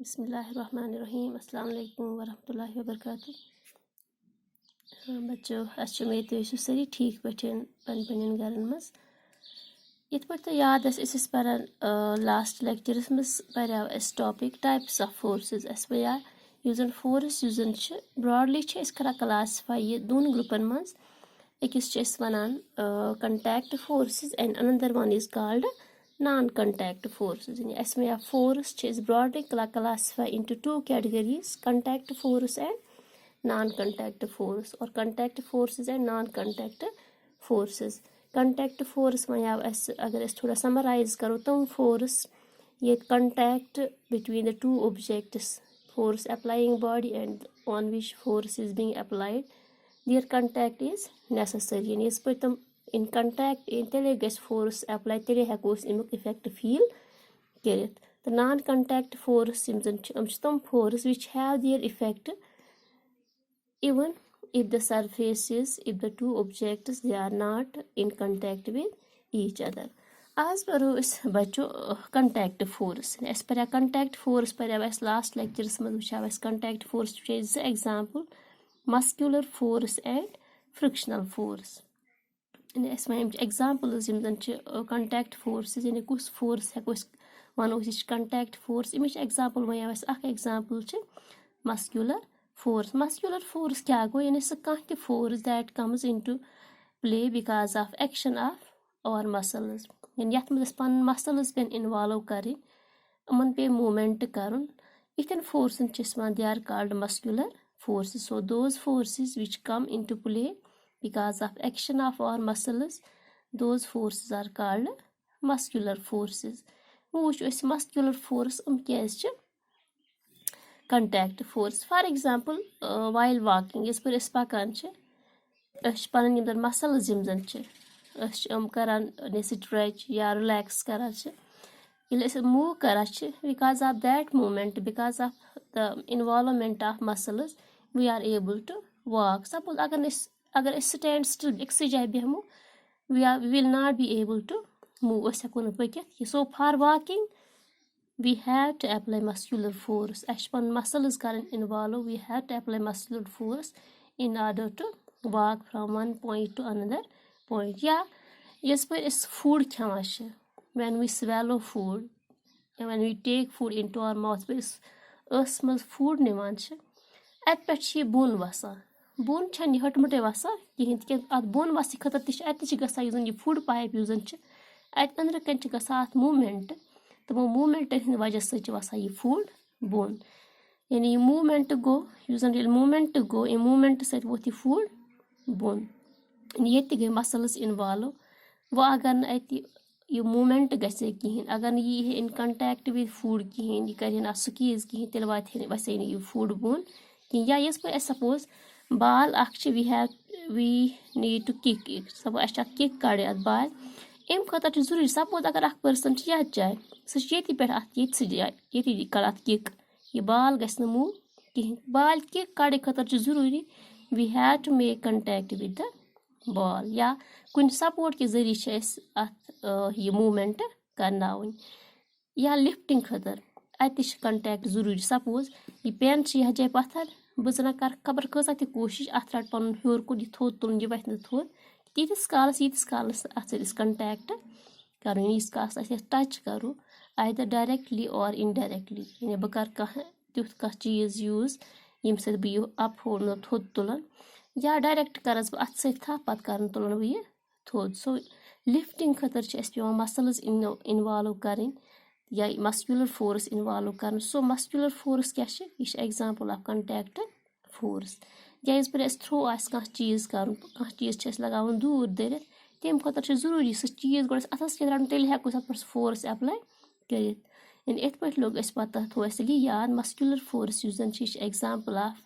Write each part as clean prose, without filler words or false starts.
बिस्मिल्लाहिर्रहमानिर्रहीम अस्सलाम वालेकुम वरहमतुल्लाहि वबरकातुहू। बच्चों उम्मीद तुम सारी ठीक पे पन्न गरन मज ये पे याद पान लास्ट लेक्चरस मज पर्याव टॉपिक टाइप्स ऑफ फोर्सेस पे यूजन फोर्स यूजन ब्रॉडली करा क्लासिफाई ये दोन ग्रुपन मज अकिस वनान contact forces and another one is called non-contact forces. यानी force is broadly classified into two categories: contact force and non-contact force, or contact forces and non-contact forces. Contact force में अगर थोड़ा summarize करो तो force ये contact between the two objects, force applying body and on which force is being applied, their contact is necessary. यानी इस पर तुम in contact in tele gets force apply tele hekos imuk effect feel kerit. The non-contact force some force which have their effect even if the surfaces, if the two objects they are not in contact with each other. As per is bacho contact force as per contact force per last lectures में contact force is the example muscular force and frictional force. Examples contact forces यानी कुछ force हेको वनो contact force अमिच example वो example muscular force. Muscular force क्या गो यानी सह कह force that comes into play because of action of our muscles. यानी यथ मज पन मसल्स पे इन्वॉल्व करें उमन पे मूवमेंट कर इथन फोर्सन they are called muscular forces. So those forces which come into play because of action of our muscles, those forces are called muscular forces. Which is muscular force contact force. For example, while walking is per pakan pan muscles karan stretch ya relax karan move karan because of that movement, because of the involvement of muscles we are able to walk. Suppose अगर stand still एक जाए बेहमो we will not be able to move. So for walking we have to apply muscular force. When muscles are involved we have to apply muscular force in order to walk from one point to another point. Yeah, yes, but it's food khawan. When we swallow food and when we take food into our mouth, us food nivan at pe bone vasa. Bone छन हटमुटे वसा कहें अत bone वस खतर गसा यह food pipe यूजन अत अंदर कन गसा मूवमेंट तमो मूवमेंट हंद वजह सह वसा यह फूड बोन. यानी यह मूवमेंट गो यूजन मूवमेंट गो अम मूवमेंट सत वोत यह फूड बोन. ये गई मसल्स इन्वॉल्व. वो अगर यह मूवमेंट गसे कहें अगर यह इन कंटैक्ट विद फूड कहें यह कर स्कीज कहें तेल वसे यह फूड बोन कहें. या इस पे suppose ball we need to kick it. Suppose kick कड़े अत बाल अम खतर जरूरी. सपोज अगर पर्सन ये जाए सह पे ये कर अत किक यह बाल गस मूव कहें. बाल किक कड़े खतर जरूरी we have to make contact with the ball. या कुन सपोर्ट के जरिए अत यह मूवमेंट करनाउन. या लिफ्टिंग खतर अत कंटैक्ट जरूरी. सपोज यह पेन यह जाए पत्थर बना कर खबर कसा त कोशिश अत रट पन हर कुन यह थोद तुल यह वथ थोद तीस कालस अत कंटैक्ट कर. यीस कालस टच करो आइदर डायरेक्टली और इनडायरेक्टली. यानी बह कर तुथ कह चीज यूज यम सत बह अप होल्ड थोद तुलान. या डायरेक्ट करस बह अत सथ पत कर तुलान बह यह थोद. सो लिफ्टिंग खतर पे मसल्स इन्वॉल्व करें या मस्कुलर फोर्स इन्वॉल्व कर. सो मस्कुलर फोर्स क्या यह एग्जाम्पल ऑफ कंटैक्ट फोर्स. या इस पर थ्रो कह चीज कर चीज लगान दूर दर तम खतर जरूरी सह चीज गो अथस के रटन तेल हेको पे फोर्स अप्लाई कर. इत पे लोग पता थो याद मस्कुलर फोर्स यूजन एग्जाम्पल ऑफ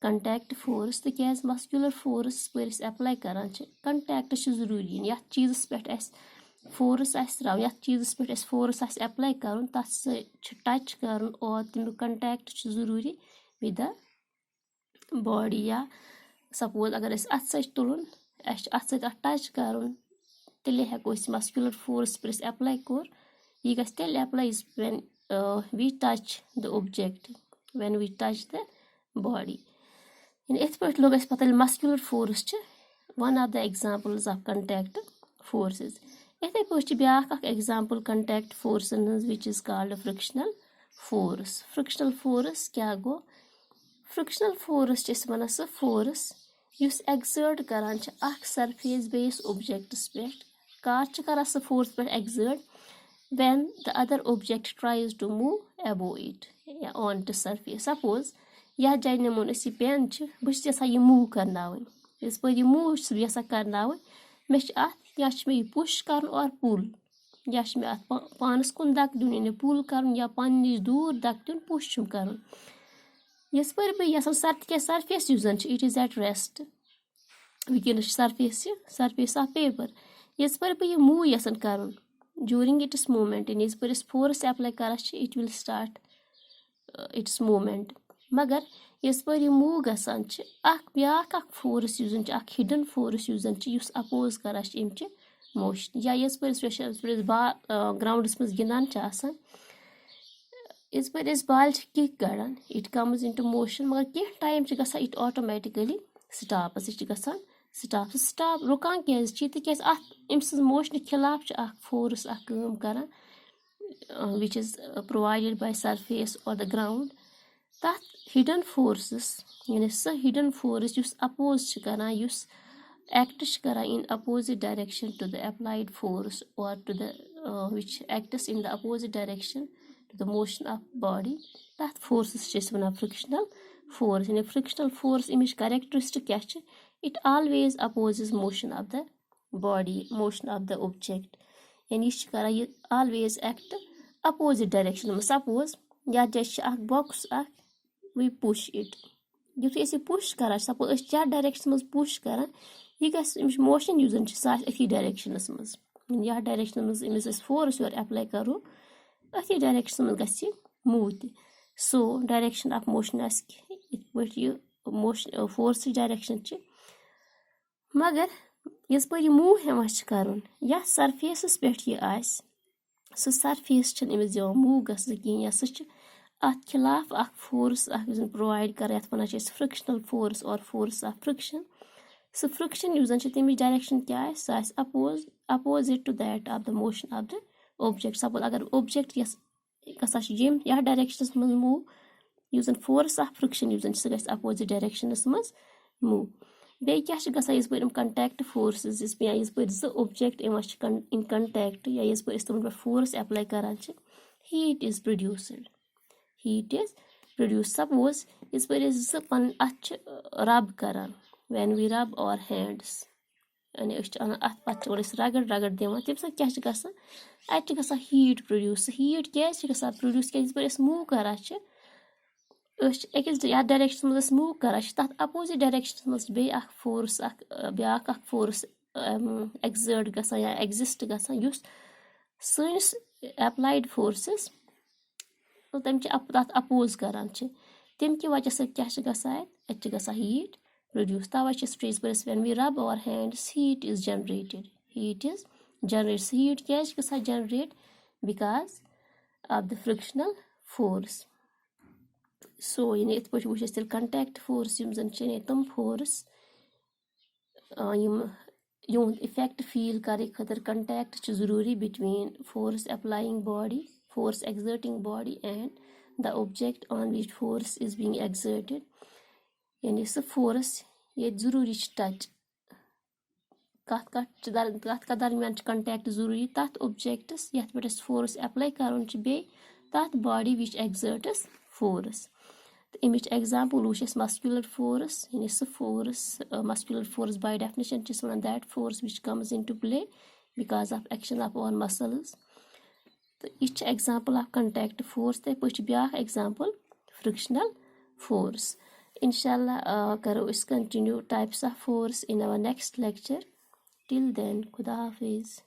कंटैक्ट फोर्स. तक मस्कुलर फोर्स पर अप्लाई करान कंटैक्ट जरूरी. ये चीज़ पे फोर्स त्रा ये चीज़ पे फोर्स अप्लाई कर तथ टच कर और तमिक कंटैक्ट जरूरी विद द बॉडी. या सपोज अगर अत सत तुलन अत सत टच कर तेल हेको मस्कुलर फोर्स पे अप्लाई कोर यह गल तेल apply when we touch the object, when we touch the body. And its part log as patal muscular force one of the examples of contact forces. Ithai post byak example contact force which is called frictional force. Frictional force kya go? Frictional force is one of the force yus exert karan surface based objects pet. Kar karan force pet exert when the other object tries to move above it onto surface. Suppose यह जाए नमून इस pen बहुत यह move करनावन इस पे move यसा करनावन मे या मे push कर और पुल या मे पानस कुन दक दिन पुल कर या पान नश दूर दक दिन पुश कर यस पर बह surface it is at rest वनस सरफेस ऑफ पेपर यस पर बह मूव यसान कर ड्यूरिंग इट्स मूवमेंट यस पर फोर्स एप्लाई कर it will start its movement मगर यस पर मूव गसान ब्याक फोर्स हिडन फोर्स यूज अपोज कर मोशन या यस पर ग्राउंडस मज गिंदान इस पर बाल किक कड़ान इट कम्स इनटू मोशन मगर कह टाइम गसान इट ऑटोमेटिकली स्टॉप स्टॉप रुकान क्या अम्स मोशन खिलाफ फोर्स कर which is provided by surface और द ग्राउंड तथ हिडन फोर्सेस यानी हिडन फोर्स युस अपोज करान युस एक्ट करान in opposite direction to the applied force और to the which acts in the opposite direction to the motion of body तथ forces वन फ्रिक्शनल फोर्स यानी फ्रिक्शनल फोर्स अमिच कैरेक्टरिस्टिक क्या it always opposes motion of the body motion of the object यानी यह करान यह always act opposite direction suppose या जाए बॉक्स we push it युथु पुश कर सपोज क्या डायरेक्शन मज पुश कर यह मोशन यूज अथी डायरेक्शन मज या डायरेक्शन मज फोर्स योर अप्लाई करो अथी डायरेक्शन मज ग move so direction of motion यह मोशन फोर्स डायरेक्शन मगर यस पर मूव हेवान कर या सरफेस पे यह सो सरफेस मूव गि या अत खिलाफ फोर्स प्रोवाइड कर वन फ्रिक्शनल फोर्स और force of friction so friction यूज तमिच डायरेक्शन क्या opposite to that of the motion of the object suppose अगर ऑब्जेक्ट गम या डायरेक्शन मज मूव यूज फोर्स ऑफ फ्रिक्शन यूज सह अपोजिट डायरेक्शन मज मूव बे क्या इस पर कंटैक्ट फोर्सेस या इस पर ऑब्जेक्ट इन कंटैक्ट या इस पर तम फोर्स अप्लाई करान हीट इज प्रोड्यूसड सपोज इस पर पन रब करान व्हेन वी रब और हैंड्स यानी अत पे रगड़ दिवान तम सत क्या गसान हीट प्रोड्यूस हीट क्या प्रोड्यूस क्या पर मूव करान अकिस डायरेक्शन मज मूव करान तथ अपोजिट डायरेक्शन मज बे फोर्स ब्याक फोर्स एक्सर्ट गसान या एग्जिस्ट गसान युस सनिस अप्लाइड फोर्सेस तो तम तथ अपोज करान तम कि वजह सत क्या गसान हीट प्रोड्यूस तवे स्टेज पर when we rub our hands heat is generated heat क्या गसान generate because of the frictional force so यानी इत पे वो कंटैक्ट फोर्स तम फोर्स युद इफेक्ट फील कर खतर कंटैक्ट जरूरी between force applying body force exerting body and the object on which force is being exerted यानी सो फोर्स ये जरूरी टच कत दरमियान कंटैक्ट जरूरी तथ ऑब्जेक्ट्स ये पे फोर्स अप्लाई कर बे तथ बॉडी विच एक्सर्ट्स फोर्स तो अमिच एग्जाम्पल वो मस्कुलर फोर्स यानी so force muscular force by definition one that force which comes into play because of action of our muscles तो यह एग्जाम्पल ऑफ कंटैक्ट फोर्स ते पे ब्याक एग्जाम्पल फ्रिक्शनल फोर्स इंशाल्लाह करो इस continue types of force in our next lecture till then खुदा हाफिज।